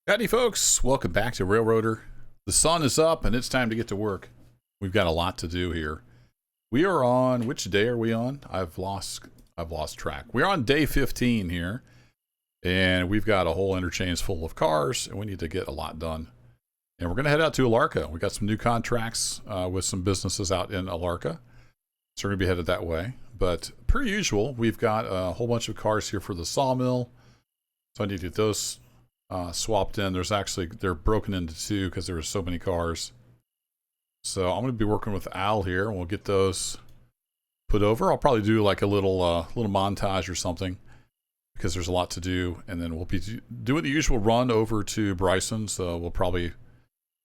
Howdy folks, welcome back to Railroader. The sun is up and it's time to get to work. We've got a lot to do here. We are on, which day are we on? I've lost track. We're on day 15 here, and we've got a whole interchange full of cars, and we need to get a lot done. And we're going to head out to Alarka. We got some new contracts with some businesses out in Alarka, so we're going to be headed that way. But per usual, we've got a whole bunch of cars here for the Sawmill, so I need to get those swapped in. They're broken into two because there were so many cars. So I'm going to be working with Al here, and we'll get those put over. I'll probably do like a little montage or something because there's a lot to do, and then we'll be doing the usual run over to Bryson. So we'll probably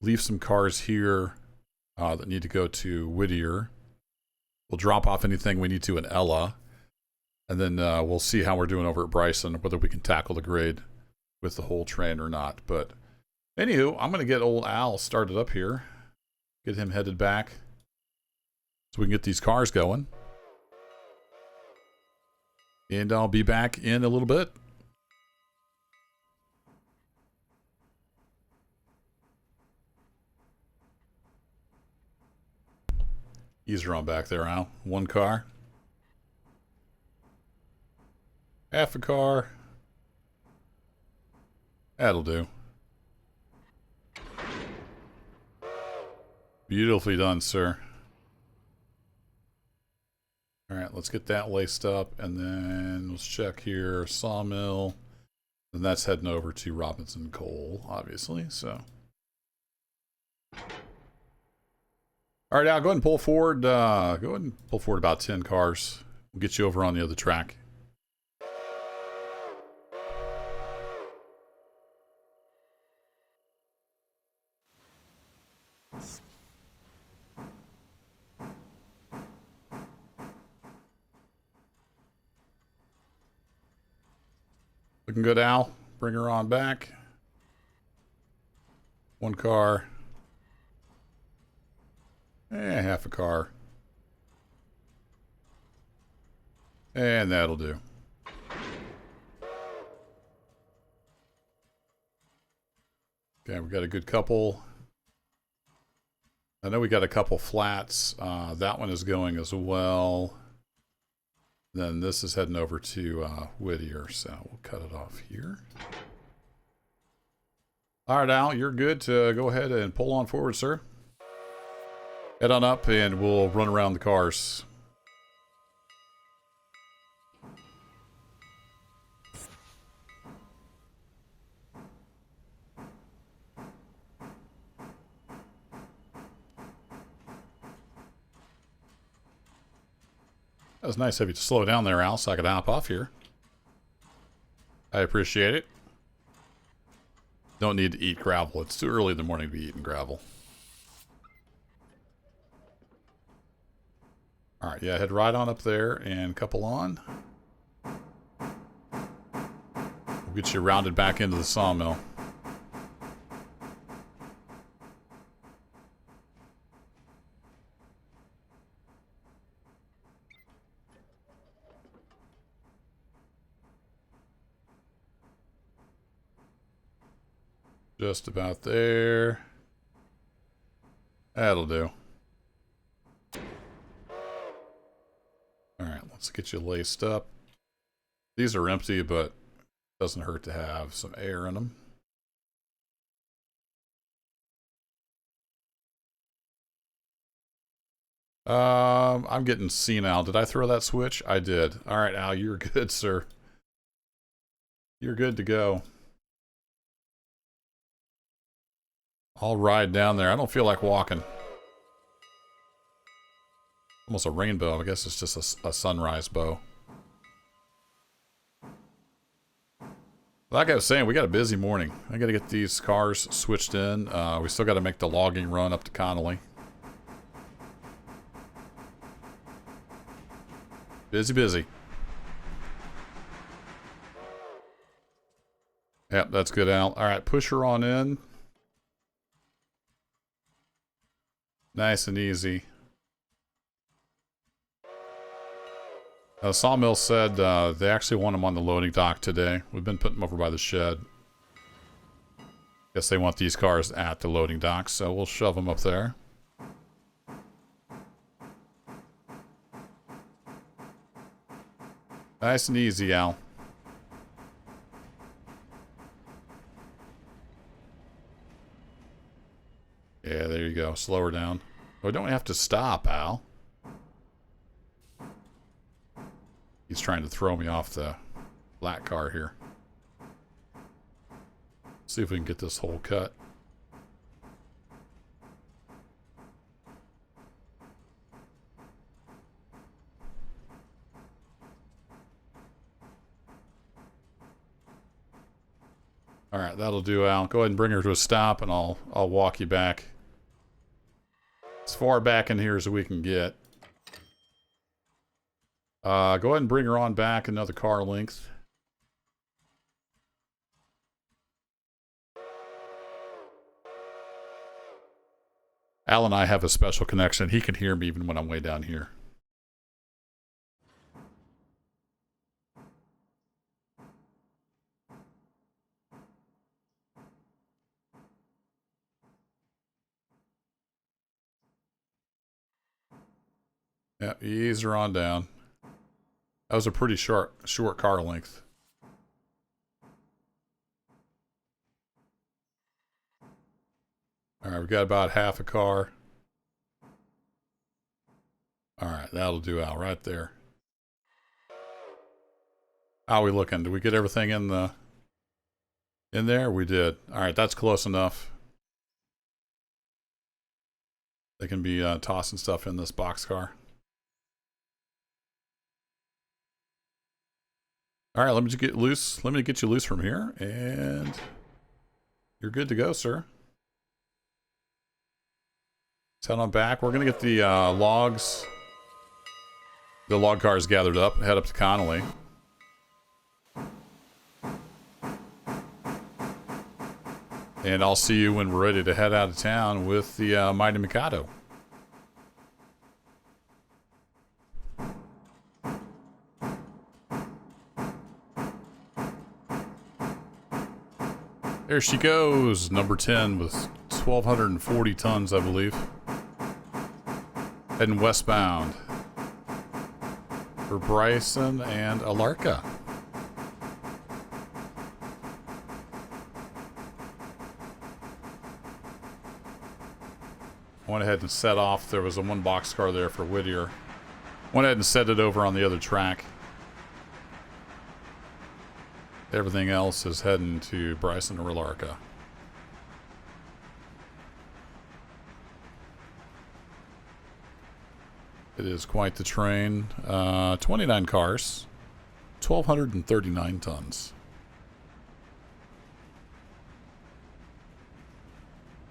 leave some cars here that need to go to Whittier. We'll drop off anything we need to in Ella, and then we'll see how we're doing over at Bryson, whether we can tackle the grade with the whole train or not. But anywho, I'm going to get old Al started up here, get him headed back so we can get these cars going. And I'll be back in a little bit. Easier on back there, Al. One car. Half a car. That'll do. Beautifully done, sir. Alright, let's get that laced up, and then let's check here. Sawmill. And that's heading over to Robinson Coal, obviously, so. Alright, Al, go ahead and pull forward. Go ahead and pull forward about 10 cars. We'll get you over on the other track. Looking good, Al. Bring her on back. One car. Half a car. And that'll do. Okay, we got a good couple. I know we got a couple flats. That one is going as well. Then this is heading over to Whittier, so we'll cut it off here. All right, Al, you're good to go ahead and pull on forward, sir. Head on up and we'll run around the cars. That was nice of you to slow down there, Al, so I could hop off here. I appreciate it. Don't need to eat gravel. It's too early in the morning to be eating gravel. Alright, yeah, head right on up there and couple on. We'll get you rounded back into the sawmill. Just about there. That'll do. Alright, let's get you laced up. These are empty, but it doesn't hurt to have some air in them. I'm getting senile. Did I throw that switch? I did. Alright, Al, you're good, sir. You're good to go. I'll ride down there. I don't feel like walking. Almost a rainbow. I guess it's just a sunrise bow. Like I was saying, we got a busy morning. I got to get these cars switched in. We still got to make the logging run up to Connolly. Busy, busy. Yep, that's good, Al. All right, push her on in. Nice and easy. Sawmill said they actually want them on the loading dock today. We've been putting them over by the shed. Guess they want these cars at the loading docks, so we'll shove them up there. Nice and easy, Al. Yeah, there you go. Slow her down. Oh, don't have to stop, Al. He's trying to throw me off the black car here. See if we can get this hole cut. All right, that'll do, Al. Go ahead and bring her to a stop, and I'll walk you back as far back in here as we can get. Go ahead and bring her on back another car length. Al and I have a special connection. He can hear me even when I'm way down here. Yeah, ease her on down. That was a pretty short car length. All right, we've got about half a car. All right, that'll do, Al, right there. How are we looking? Did we get everything in there? We did. All right, that's close enough. They can be tossing stuff in this boxcar. All right, let me get loose. Let me get you loose from here, and you're good to go, sir. Let's head on back. We're gonna get the logs, the log cars gathered up, head up to Connolly. And I'll see you when we're ready to head out of town with the Mighty Mikado. There she goes, number 10 with 1,240 tons, I believe. Heading westbound for Bryson and Alarka. Went ahead and set off. There was a one boxcar there for Whittier. Went ahead and set it over on the other track. Everything else is heading to Bryson or Alarka. It is quite the train. 29 cars, 1,239 tons.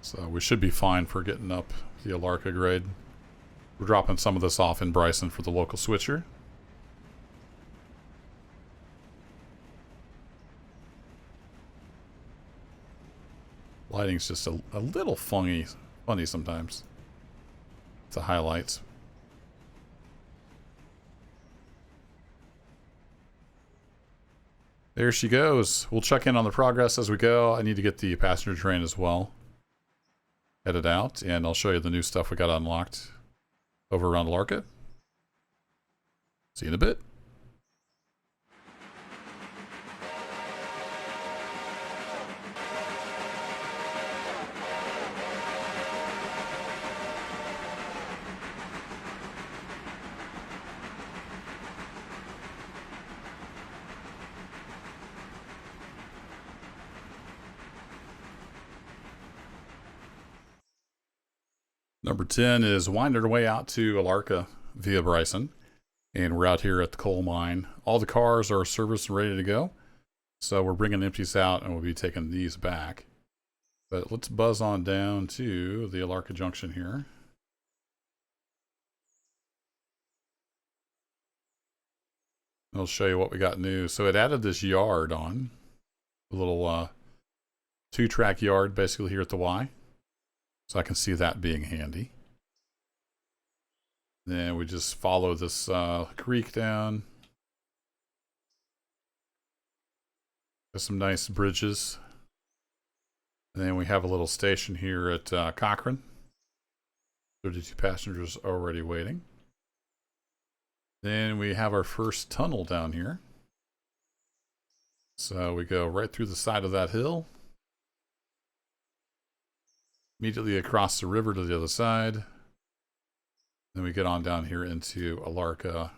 So we should be fine for getting up the Alarka grade. We're dropping some of this off in Bryson for the local switcher. Lighting's just a little funny sometimes. It's the highlights. There she goes. We'll check in on the progress as we go. I need to get the passenger train as well headed out, and I'll show you the new stuff we got unlocked over around Alarka. See you in a bit. Number 10 is winding our way out to Alarka via Bryson. And we're out here at the coal mine. All the cars are serviced and ready to go. So we're bringing empties out and we'll be taking these back. But let's buzz on down to the Alarka Junction here. I'll show you what we got new. So it added this yard on. A little 2-track yard basically here at the Y. So I can see that being handy. Then we just follow this creek down. There's some nice bridges. And then we have a little station here at Cochrane. 32 passengers already waiting. Then we have our first tunnel down here. So we go right through the side of that hill. Immediately across the river to the other side. Then we get on down here into Alarka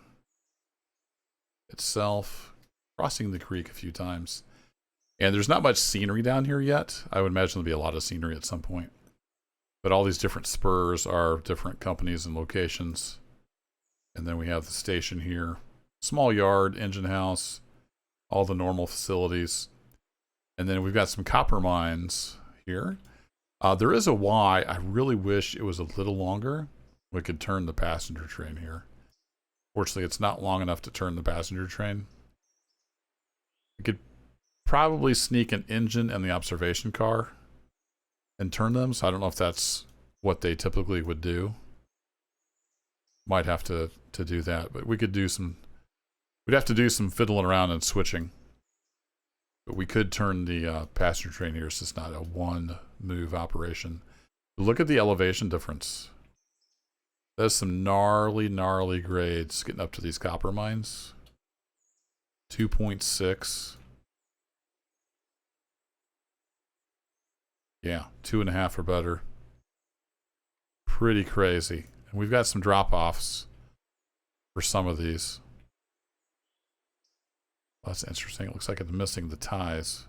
itself, crossing the creek a few times. And there's not much scenery down here yet. I would imagine there'll be a lot of scenery at some point. But all these different spurs are different companies and locations. And then we have the station here. Small yard, engine house, all the normal facilities. And then we've got some copper mines here. There is a Y. I really wish it was a little longer. We could turn the passenger train here. Fortunately, it's not long enough to turn the passenger train. We could probably sneak an engine and the observation car and turn them. So I don't know if that's what they typically would do. Might have to do that, but we could do some. We'd have to do some fiddling around and switching. But we could turn the passenger train here. It's just not a one move operation. Look at the elevation difference. There's some gnarly grades getting up to these copper mines. 2.6. Yeah, 2.5 or better. Pretty crazy. And we've got some drop-offs for some of these. Well, that's interesting. It looks like it's missing the ties.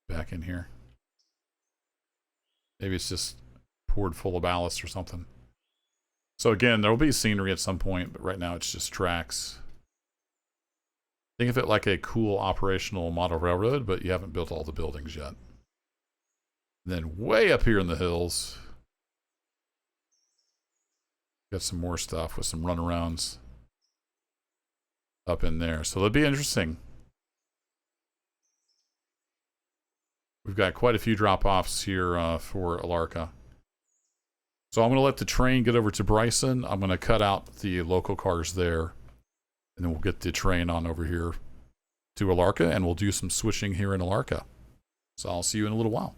Back in here. Maybe it's just poured full of ballast or something. So again, there will be scenery at some point, but right now it's just tracks. Think of it like a cool operational model railroad, but you haven't built all the buildings yet. And then way up here in the hills, got some more stuff with some runarounds up in there. So it'll be interesting. We've got quite a few drop-offs here for Alarka. So I'm going to let the train get over to Bryson. I'm going to cut out the local cars there. And then we'll get the train on over here to Alarka. And we'll do some switching here in Alarka. So I'll see you in a little while.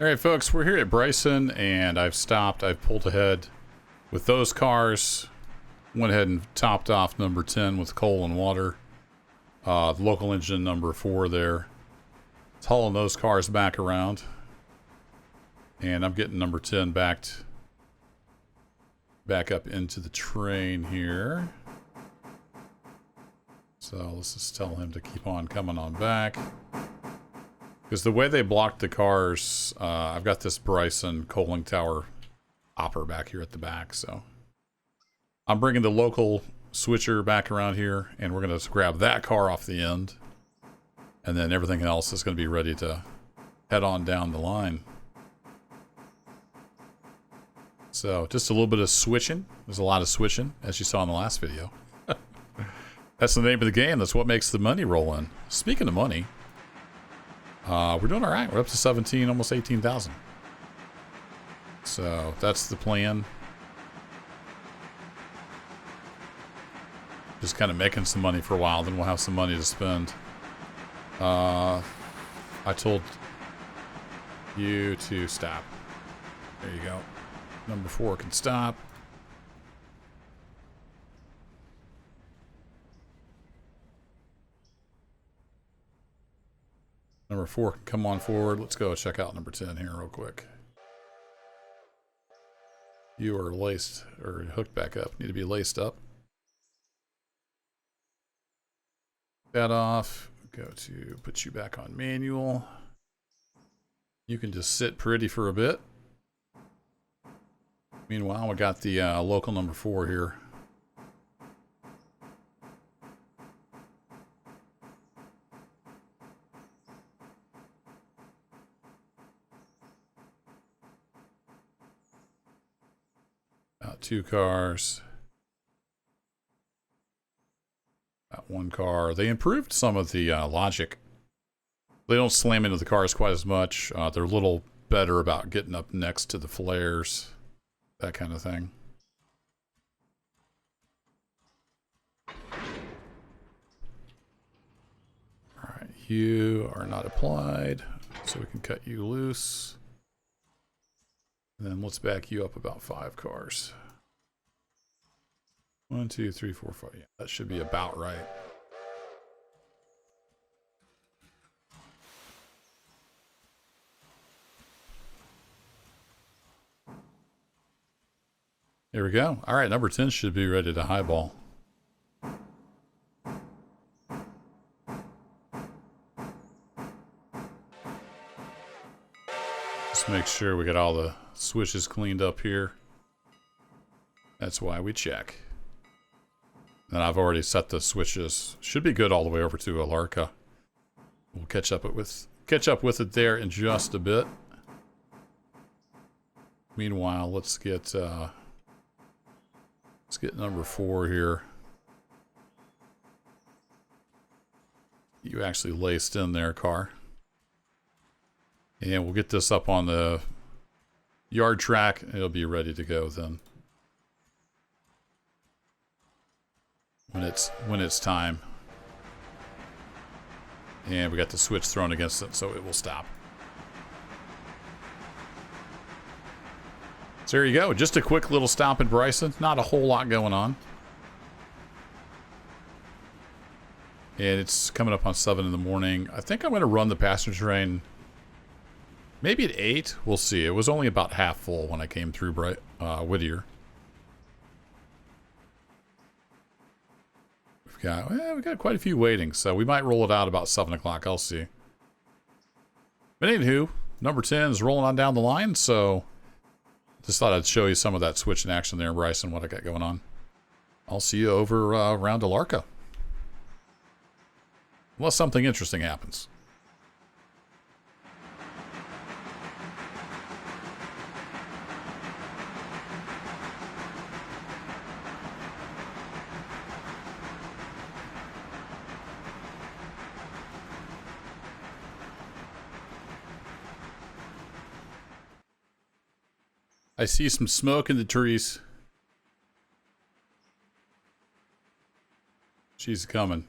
All right, folks, we're here at Bryson, and I've stopped. I've pulled ahead with those cars. Went ahead and topped off number 10 with coal and water. The local engine number 4 there. It's hauling those cars back around. And I'm getting number 10 back up into the train here. So let's just tell him to keep on coming on back. Because the way they blocked the cars, I've got this Bryson coaling tower hopper back here at the back. So I'm bringing the local switcher back around here, and we're going to grab that car off the end. And then everything else is going to be ready to head on down the line. So just a little bit of switching. There's a lot of switching, as you saw in the last video. That's the name of the game. That's what makes the money roll in. Speaking of money... we're doing all right. We're up to 17, almost 18,000. So that's the plan. Just kind of making some money for a while, then we'll have some money to spend. I told you to stop. There you go. Number 4 can stop. Number 4 can come on forward. Let's go check out number 10 here real quick. You are laced or hooked back up. Need to be laced up. That off. Go to put you back on manual. You can just sit pretty for a bit. Meanwhile, we got the local number 4 here Got 2 cars. Got 1 car. They improved some of the logic. They don't slam into the cars quite as much. They're a little better about getting up next to the flares. That kind of thing. Alright, you are not applied, so we can cut you loose. And then let's back you up about 5 cars. 1, 2, 3, 4, 5. Yeah, that should be about right. Here we go. All right, number 10 should be ready to highball. Just make sure we got all the switches cleaned up here. That's why we check. And I've already set the switches. Should be good all the way over to Alarka. We'll catch up with it there in just a bit. Meanwhile, let's get number 4 here. You actually laced in there, car. And we'll get this up on the yard track. It'll be ready to go then. When it's time. And we got the switch thrown against it, so it will stop. So there you go. Just a quick little stop in Bryson. Not a whole lot going on. And it's coming up on 7 in the morning. I think I'm going to run the passenger train maybe at 8. We'll see. It was only about half full when I came through Whittier. We've got quite a few waiting, so we might roll it out about 7 o'clock. I'll see. But anywho, number 10 is rolling on down the line, so just thought I'd show you some of that switch in action there, Bryson, what I got going on. I'll see you over around Alarka. Unless something interesting happens. I see some smoke in the trees. She's coming.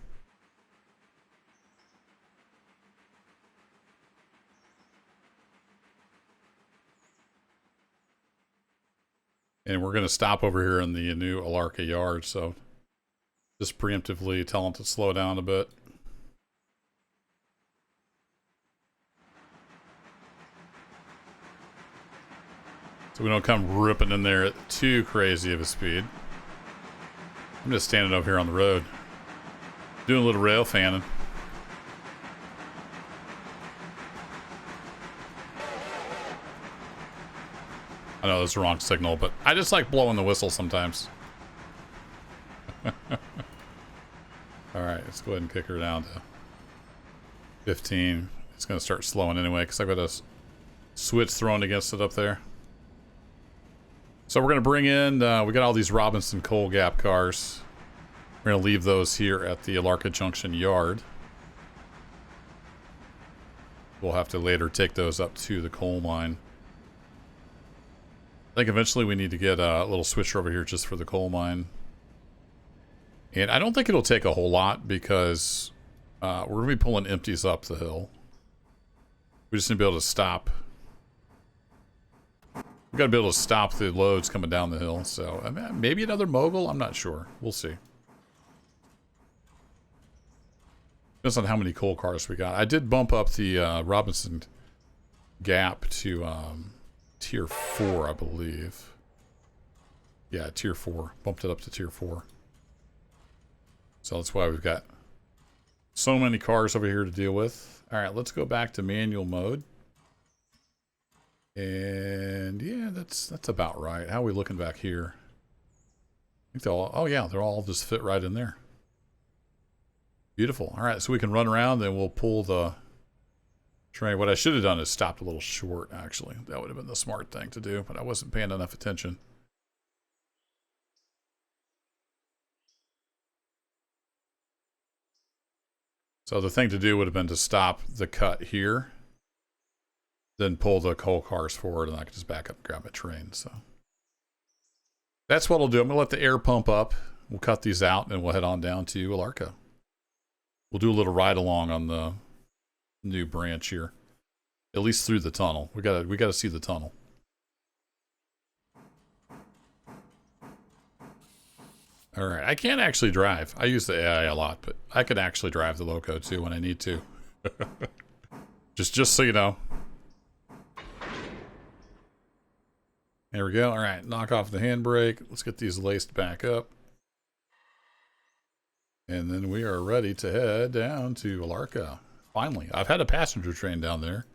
And we're going to stop over here in the new Alarka yard, so just preemptively tell them to slow down a bit. So we don't come ripping in there at too crazy of a speed. I'm just standing over here on the road, doing a little rail fanning. I know that's the wrong signal, but I just like blowing the whistle sometimes. Alright, let's go ahead and kick her down to 15. It's going to start slowing anyway, because I've got a switch thrown against it up there. So we're going to bring in, we got all these Robinson Coal Gap cars. We're going to leave those here at the Alarka Junction yard. We'll have to later take those up to the coal mine. I think eventually we need to get a little switcher over here just for the coal mine. And I don't think it'll take a whole lot because we're going to be pulling empties up the hill. We just need to be able to stop. We've got to be able to stop the loads coming down the hill. So maybe another mogul? I'm not sure. We'll see. Depends on how many coal cars we got. I did bump up the Robinson Gap to Tier 4, I believe. Yeah, Tier 4. Bumped it up to Tier 4. So that's why we've got so many cars over here to deal with. Alright, let's go back to manual mode. And yeah, that's about right. How are we looking back here? I think they'll all, oh yeah, they'll all just fit right in there. Beautiful. Alright, so we can run around, then we'll pull the train. What I should have done is stopped a little short, actually. That would have been the smart thing to do, but I wasn't paying enough attention. So the thing to do would have been to stop the cut here, then pull the coal cars forward, and I could just back up and grab my train. So that's what I'll do. I'm going to let the air pump up. We'll cut these out, and we'll head on down to Alarka. We'll do a little ride along on the new branch here, at least through the tunnel. We gotta see the tunnel. All right, I can't actually drive. I use the AI a lot, but I can actually drive the loco too when I need to. just so you know. There we go. All right, knock off the handbrake. Let's get these laced back up. And then we are ready to head down to Alarka. Finally, I've had a passenger train down there,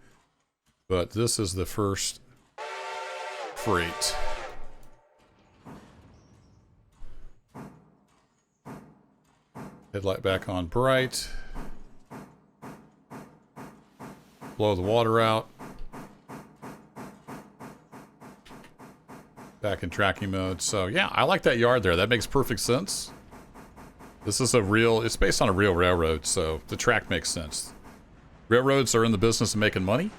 but this is the first freight. Headlight back on bright. Blow the water out. Back in tracking mode. So yeah, I like that yard there. That makes perfect sense. This is it's based on a real railroad, so the track makes sense. Railroads are in the business of making money.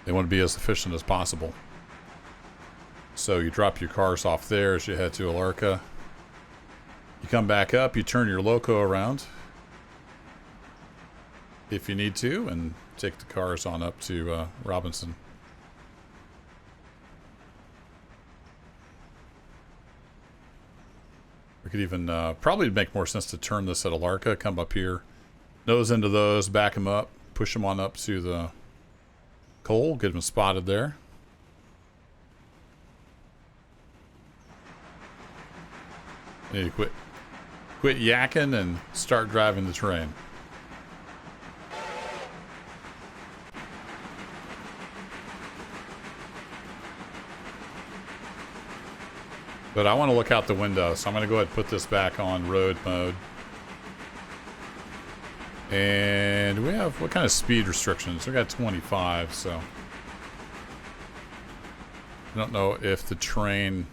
They want to be as efficient as possible. So you drop your cars off there as you head to Alarka. You come back up, you turn your loco around if you need to, and take the cars on up to Robinson. We could even probably make more sense to turn this at Alarka, come up here, nose into those, back them up, push them on up to the coal, get them spotted there. Need to quit yakking and start driving the train. But I want to look out the window, so I'm going to go ahead and put this back on road mode. And we have, what kind of speed restrictions? We got 25, so I don't know if the train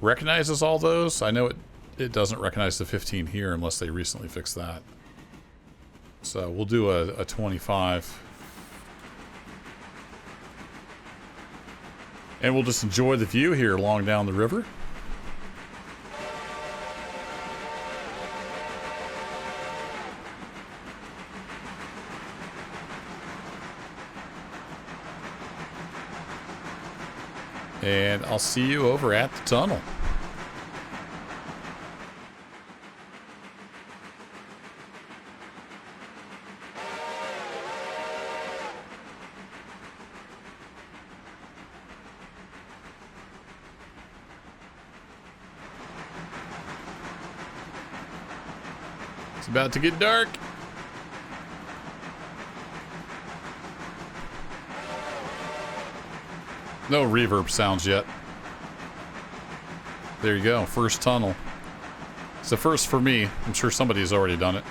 recognizes all those. I know it doesn't recognize the 15 here unless they recently fixed that. So we'll do a 25. And we'll just enjoy the view here along down the river. And I'll see you over at the tunnel. It's about to get dark. No reverb sounds yet. There you go, first tunnel. It's the first for me. I'm sure somebody's already done it.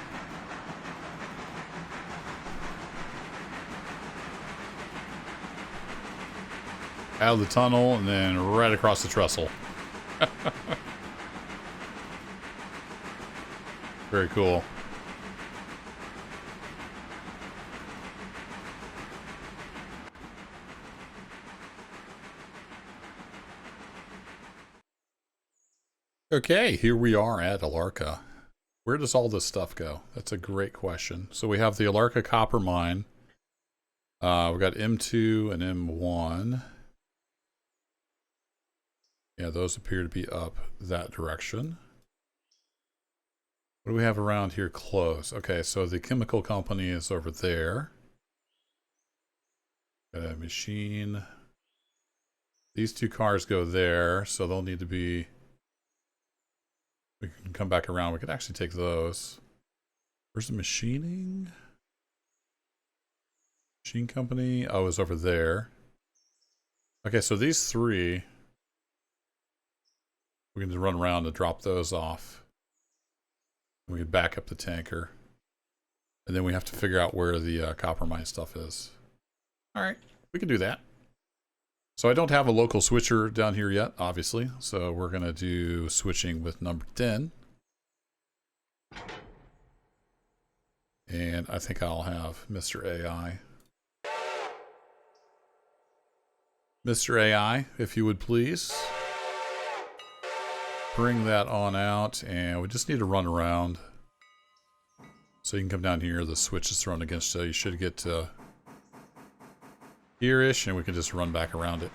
Out of the tunnel and then right across the trestle. Very cool. Okay, here we are at Alarka. Where does all this stuff go? That's a great question. So we have the Alarka copper mine. We've got M2 and M1. Yeah, those appear to be up that direction. What do we have around here close? Okay, so the chemical company is over there. Got a machine. These two cars go there, so they'll need to be... We can come back around. We could actually take those. Where's the machining? Machine company. Oh, it's over there. Okay, so these three, we can just run around and drop those off. We can back up the tanker. And then we have to figure out where the copper mine stuff is. All right, we can do that. So I don't have a local switcher down here yet, obviously. So we're going to do switching with number 10. And I think I'll have Mr. AI. Mr. AI, if you would please. Bring that on out, and we just need to run around. So you can come down here, the switch is thrown against, so you should get to here-ish, and we can just run back around it.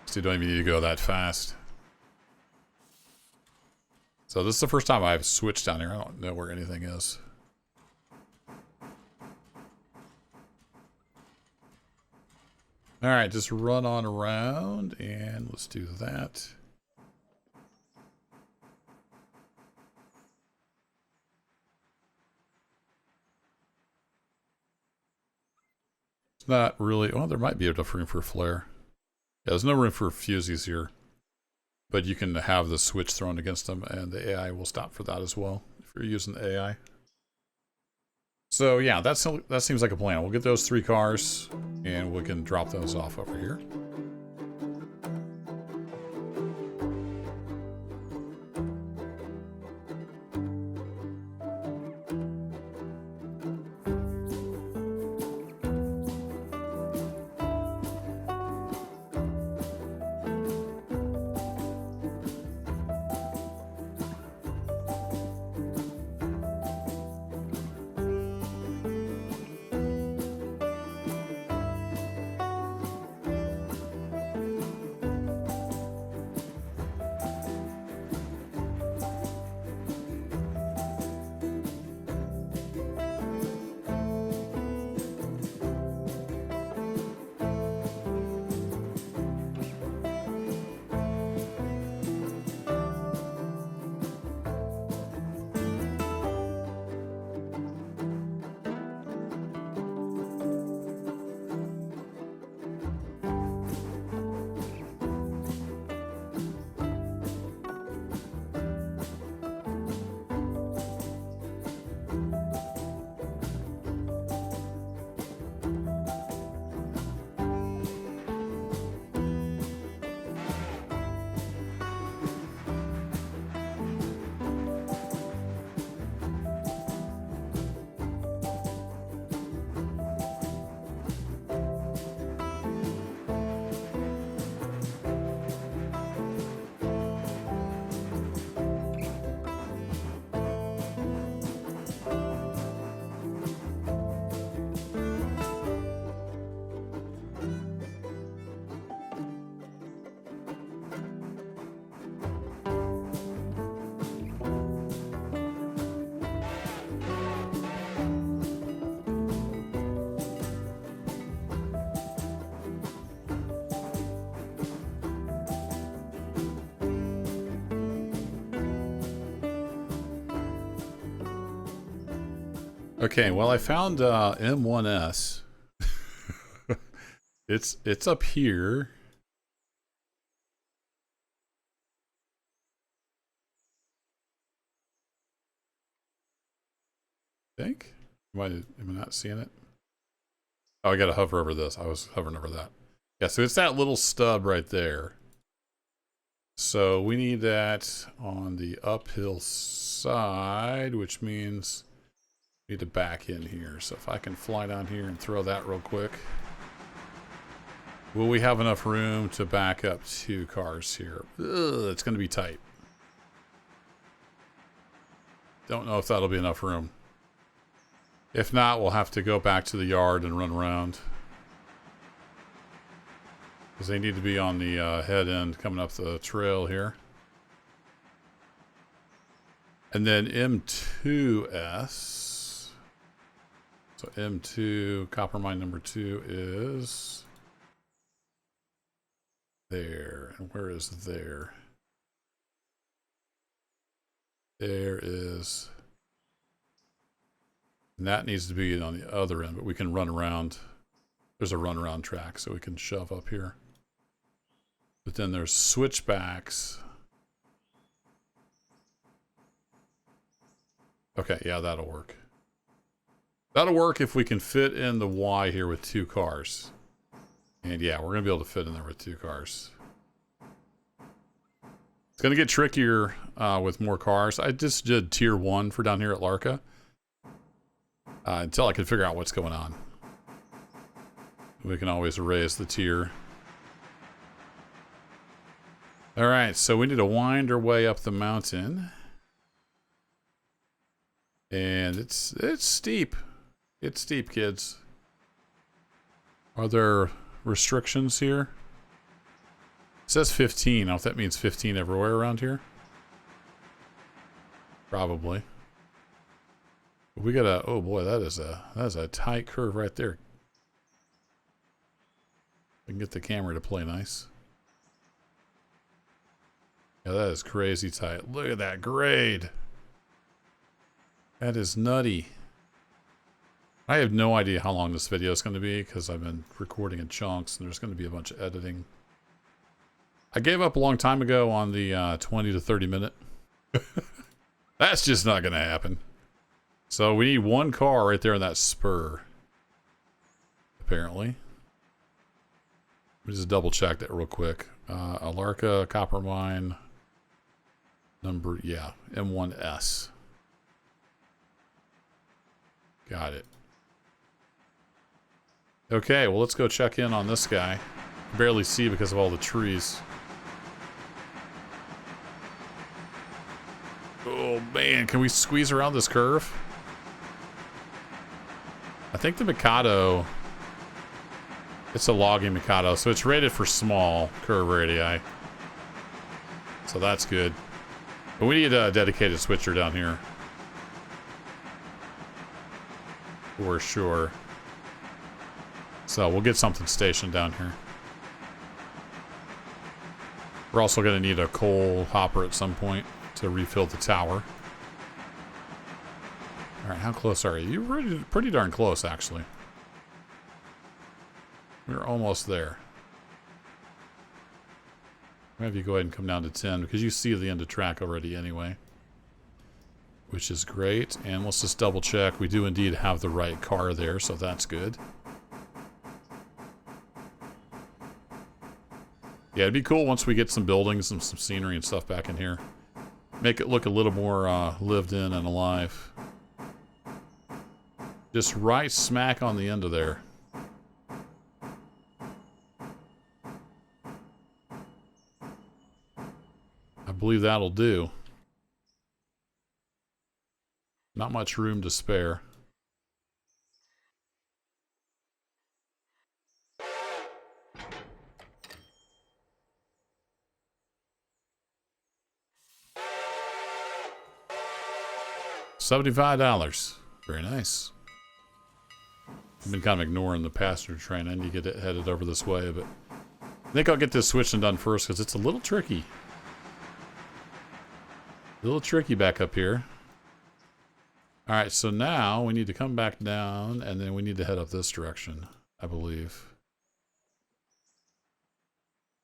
So you don't even need to go that fast. So this is the first time I've switched down here. I don't know where anything is. Alright, just run on around, and let's do that. It's not really... Well, there might be enough room for a flare. Yeah, there's no room for fusies here. But you can have the switch thrown against them, and the AI will stop for that as well, if you're using the AI. So yeah, that seems like a plan. We'll get those 3 cars, and we can drop those off over here. Okay, well I found M1S. It's up here. I think. Am I not seeing it? Oh, I gotta hover over this. I was hovering over that. Yeah, so it's that little stub right there. So we need that on the uphill side, which means we need to back in here. So if I can fly down here and throw that real quick. Will we have enough room to back up 2 cars here? Ugh, it's going to be tight. Don't know if that'll be enough room. If not, we'll have to go back to the yard and run around. Because they need to be on the head end coming up the trail here. And then M2S. So M2, copper mine number 2 is there. And where is there? There is... And that needs to be on the other end, but we can run around. There's a runaround track, so we can shove up here. But then there's switchbacks. Okay, yeah, that'll work. That'll work if we can fit in the Y here with 2 cars. And yeah, we're going to be able to fit in there with 2 cars. It's going to get trickier with more cars. I just did tier 1 for down here at Alarka. until I can figure out what's going on. We can always raise the tier. All right, so we need to wind our way up the mountain. And it's steep. It's steep, kids. Are there restrictions here? It says 15. I don't know if that means 15 everywhere around here. Probably. We got a, oh boy, that is a tight curve right there. We can get the camera to play nice. Yeah, that is crazy tight. Look at that grade. That is nutty. I have no idea how long this video is going to be because I've been recording in chunks and there's going to be a bunch of editing. I gave up a long time ago on the 20 to 30 minute. That's just not going to happen. So we need one car right there in that spur. Apparently. Let me just double check that real quick. Alarka, copper mine. Number, yeah, M1S. Got it. Okay, well, let's go check in on this guy. Barely see because of all the trees. Oh, man. Can we squeeze around this curve? I think the Mikado... It's a logging Mikado, so it's rated for small curve radii. So that's good. But we need a dedicated switcher down here. For sure. So we'll get something stationed down here. We're also going to need a coal hopper at some point to refill the tower. Alright, how close are you? You're pretty darn close, actually. We're almost there. Maybe you go ahead and come down to 10 because you see the end of track already anyway. Which is great. And let's just double check. We do indeed have the right car there, so that's good. Yeah, it'd be cool once we get some buildings and some scenery and stuff back in here. Make it look a little more lived in and alive. Just right smack on the end of there. I believe that'll do. Not much room to spare. $75. Very nice. I've been kind of ignoring the passenger train. I need to get it headed over this way, but I think I'll get this switching done first because it's a little tricky. A little tricky back up here. Alright, so now we need to come back down and then we need to head up this direction, I believe.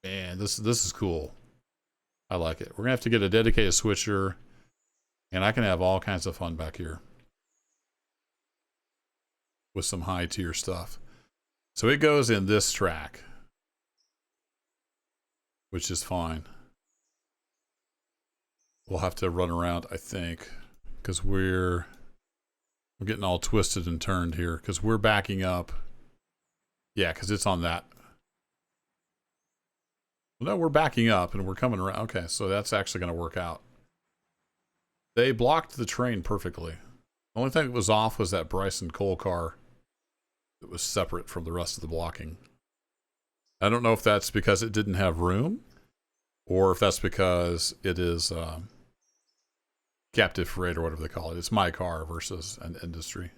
Man, this is cool. I like it. We're going to have to get a dedicated switcher and I can have all kinds of fun back here. With some high tier stuff. So it goes in this track. Which is fine. We'll have to run around, I think. Because we're getting all twisted and turned here. Because we're backing up. Yeah, because it's on that. Well, no, we're backing up and we're coming around. Okay, so that's actually going to work out. They blocked the train perfectly. The only thing that was off was that Bryson coal car. It was separate from the rest of the blocking. I don't know if that's because it didn't have room or if that's because it is captive freight or whatever they call it. It's my car versus an industry.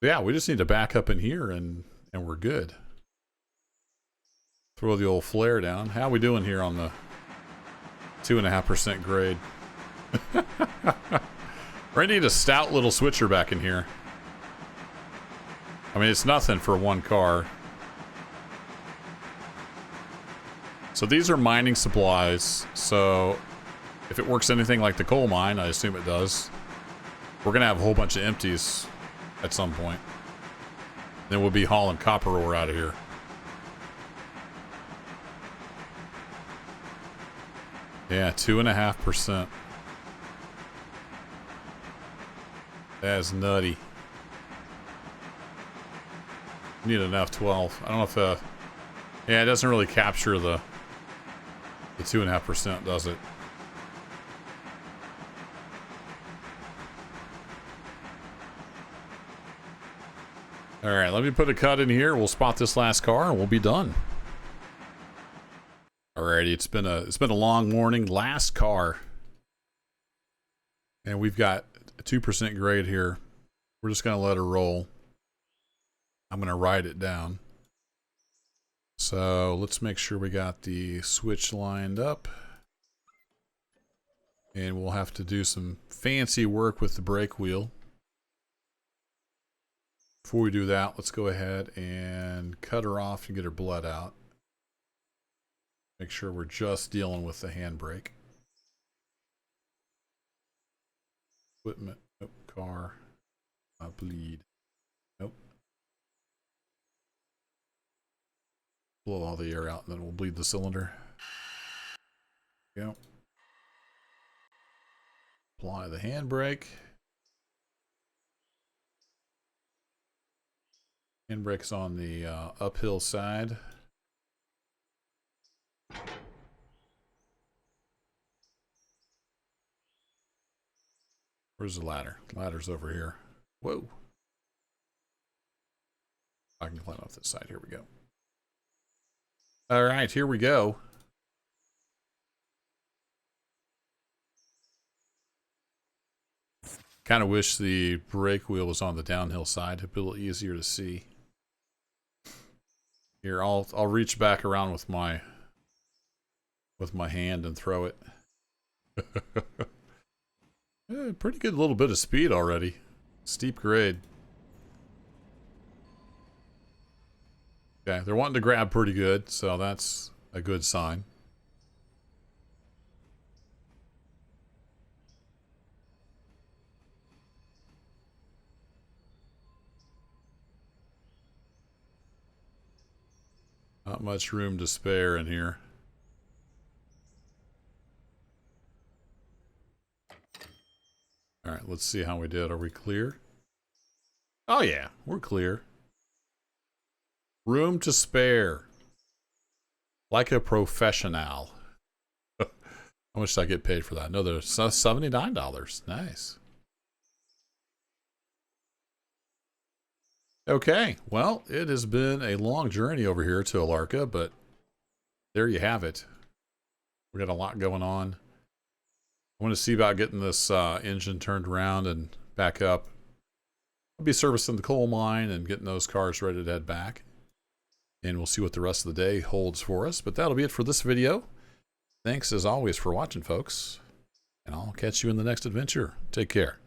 But yeah, we just need to back up in here and we're good. Throw the old flare down. How are we doing here on the 2.5% grade? We need a stout little switcher back in here. I mean, it's nothing for one car. So these are mining supplies. So if it works anything like the coal mine, I assume it does. We're going to have a whole bunch of empties at some point. Then we'll be hauling copper ore out of here. Yeah, 2.5%. That's nutty. Need an F12. I don't know if yeah, it doesn't really capture the 2.5%, does it? All right, let me put a cut in here. We'll spot this last car and we'll be done. Alrighty, it's been a long morning. Last car, and we've got a 2% grade here. We're just gonna let her roll. I'm gonna ride it down. So let's make sure we got the switch lined up, and we'll have to do some fancy work with the brake wheel. Before we do that, let's go ahead and cut her off and get her blood out. Make sure we're just dealing with the handbrake. Equipment, nope, car, bleed, nope. Blow all the air out and then we'll bleed the cylinder. Yep. Apply the handbrake. Handbrake's on the uphill side. Where's the ladder? Ladder's over here. Whoa. I can climb up this side. Here we go. All right, here we go. Kind of wish the brake wheel was on the downhill side. It'd be a little easier to see. Here, I'll reach back around with my hand and throw it. Yeah, pretty good little bit of speed already. Steep grade. Okay, they're wanting to grab pretty good, so that's a good sign. Not much room to spare in here. All right, let's see how we did. Are we clear? Oh yeah, we're clear. Room to spare. Like a professional. How much did I get paid for that? No, there's $79. Nice. Okay, well, it has been a long journey over here to Alarka, but there you have it. We got a lot going on. I want to see about getting this engine turned around and back up. I'll be servicing the coal mine and getting those cars ready to head back. And we'll see what the rest of the day holds for us. But that'll be it for this video. Thanks as always for watching, folks. And I'll catch you in the next adventure. Take care.